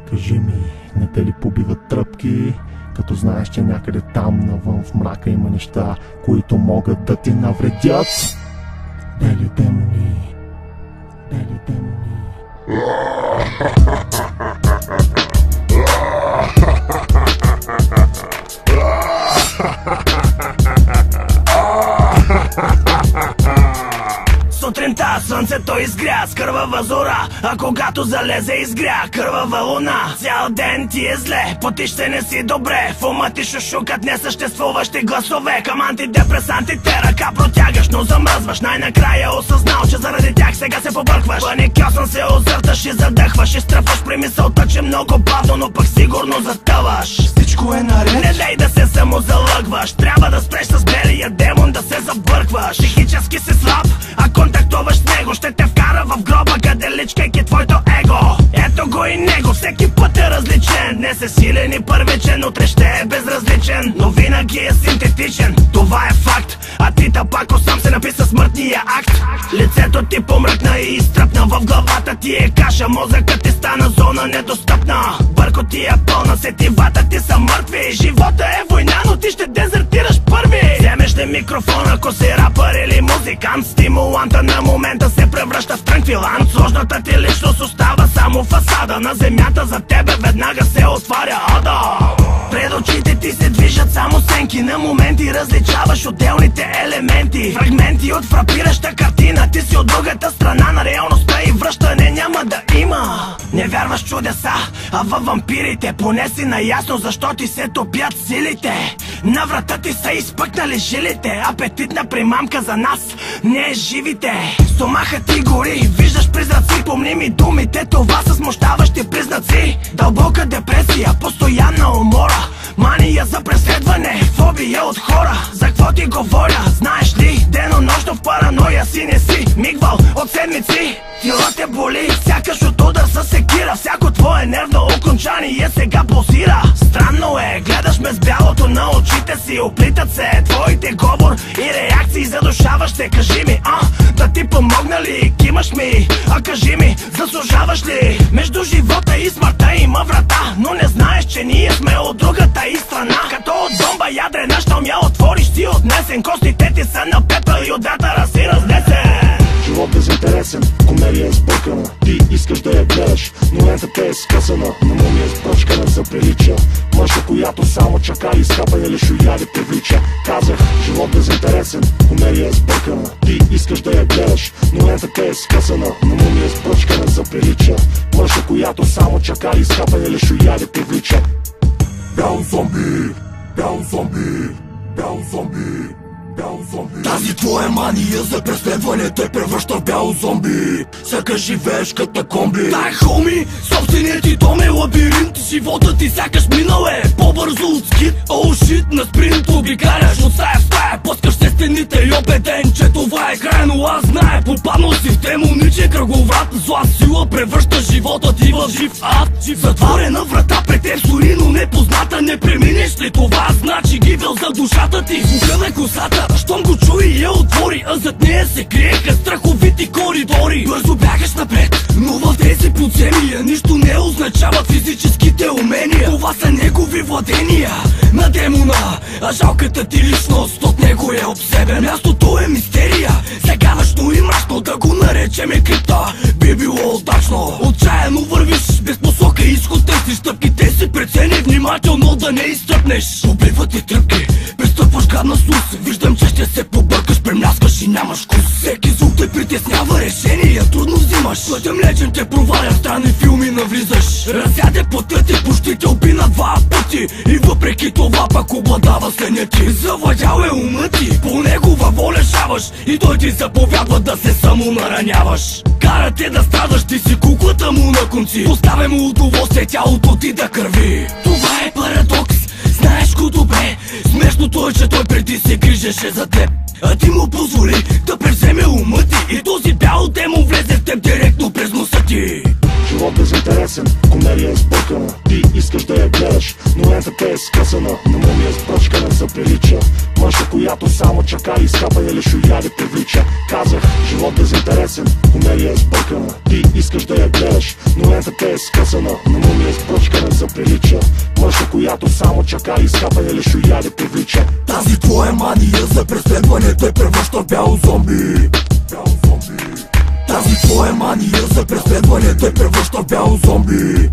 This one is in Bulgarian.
Кажи ми, не те ли побиват тръпки, като знаеш, че някъде там навън в мрака има неща, които могат да ти навредят? Бели демони, бели демони. Сутринта слънцето изгря с кървава зора, а когато залезе изгря кървава луна. Цял ден ти е зле, потище не си добре, в ума ти шушукат несъществуващи гласове. Към антидепресантите ръка протягаш, но замръзваш. Най-накрая осъзнал, че заради тях сега се побъркваш. Паникьосан се озърташ и задъхваш, и стръпваш при мисълта, че много бавно, но пък сигурно затъваш. Всичко е наред, не дай да се самозалъгваш. Трябва да спреш с белия демон да се забъркваш. Психически си слаб, а контактуваш с него ще те вкара в гроба, къде личкайки твоето его. Ето го и него, всеки път е различен. Днес е силен и първичен, утре ще е безразличен, но винаги е синтетичен. Това е факт, а ти тапако сам се написа смъртния акт. Лицето ти помръкна и изтръпна, в главата ти е каша, мозъкът ти стана зона недостъпна. Бърко ти е пълна, сетивата ти са мъртви. Живота е война, но ти ще дезертираш първи. Вземеш ли микрофон, ако си рапър или музикант, стимуланта на момента се превръща в транквилант. Сложната ти личност остава само фасада, на земята за тебе веднага се отваря ада. Пред очите ти се движат само сенки, на моменти различаваш отделните елементи. Фрагменти от фрапираща картина, ти си от другата страна на реалността и връщане няма да има. Не вярваш чудеса, а във вампирите, поне си наясно защо ти се топят силите. На врата ти са изпъкнали жилите, апетитна примамка за нас, не живите. Стомахът ти гори, виждаш призраци, помни ми думите, това са смущаващи признаци. Дълбока депресия, постоянна умора, мания за преследване, фобия от хора. За какво ти говоря, знаеш ли? Денонощно в параноя си не си мигвал от седмици. Тила те боли, сякаш от удар със секира, всяко твое нервно окончание сега пулсира. Странно е, гледаш ме с бялото на очите си, оплитат се твоите говор и реакции задушаващи. Кажи ми, да ти помогна ли? Кимаш ми, кажи ми, заслужаваш ли? Между живота и смъртта има врата, но не знаеш, че ние сме от другата и страна. Като от бомба ядрена, щом я отвориш си отнесен, костите ти са на пепел и от вятъра си разнесен. Живот безинтересен, комедия сбъркана, ти искаш да я гледаш, но лентата е скъсана, на мумия сбръчкана за прилича. Мъжа, която само чака и скапане ли шуяли привлича. Казах, живот безинтересен, комедия сбъркана, ти искаш да я гледаш, но лентата е скъсана, на мумия сбръчкана за прилича. Мъжа, която само чака и скапане ли шуяли привлича. Бял зомби, бял зомби, бял зомби. Тази твоя мания за преследване те превръща в бяло зомби. Сякаш живееш като комби. Дай, хоми, собственият ти дом е лабиринт. Живота ти сякаш минал е по-бързо от скит. Оу шит, на спринт обикаляш от стая в стая, пускаш се стените и убеден, че това е край. Но аз знае, попаднал си в демоничен кръговрат. Зла сила превръща живота ти в жив ад. Затворена врата пред теб сори, но непозната. Не преминеш ли това, значи гибел за душата ти. Звука на косата, щом го чуи и я отвори, а зад нея се криеха страховити коридори. Бързо бягаш напред, но в тези подземия нищо не означава физическите умения. Това са негови владения на демона, а жалката ти личност от него е обсебен. Мястото е мистерия, сегавашно и мрачно, да го наречеме крипта би било удачно. Отчаяно вървиш, без посока изход търсиш, стъпките си прецени внимателно да не изтръпнеш. Убиват ти тръпки, пристъпваш гадна слус, виждам, че ще се побъркаш, премляскаш и нямаш вкус. Всеки звук те притеснява, решения трудно взимаш. Пътя млечен те проваля, в странни филми навлизаш. Разяде пътя ти, почти те уби на два пъти, и въпреки това пак обладава съня ти. Завладял е умът ти, по негова воля шаваш, и той ти заповядва да се самонараняваш. Кара те да страдаш, ти си куклата му на конци, поставя му удоволствие тялото ти да кърви. Това е парадокс, знаеш го добре. Смешното е, че той преди се грижеше за теб, а ти му позволи да превземе ума ти, и този бял демон влезе в теб директно през носа ти. Живот безинтересен, комедия сбъркана, ти искаш да я гледаш, но лентата е скъсана, на мумия сбръчкана за прилича. Мъжа, която само чака и скапане ли шуяли привлича. Казах, живот безинтересен, комедия сбъркана, ти искаш да я гледаш, но лентата е скъсана, на мумия сбръчкана заприлича. Мъжа, която само чака и скапане лешояди привлича. Тази твоя мания за преследване те превръща в бяло зомби. Тази твоя мания за преследване те превръща в бяло зомби.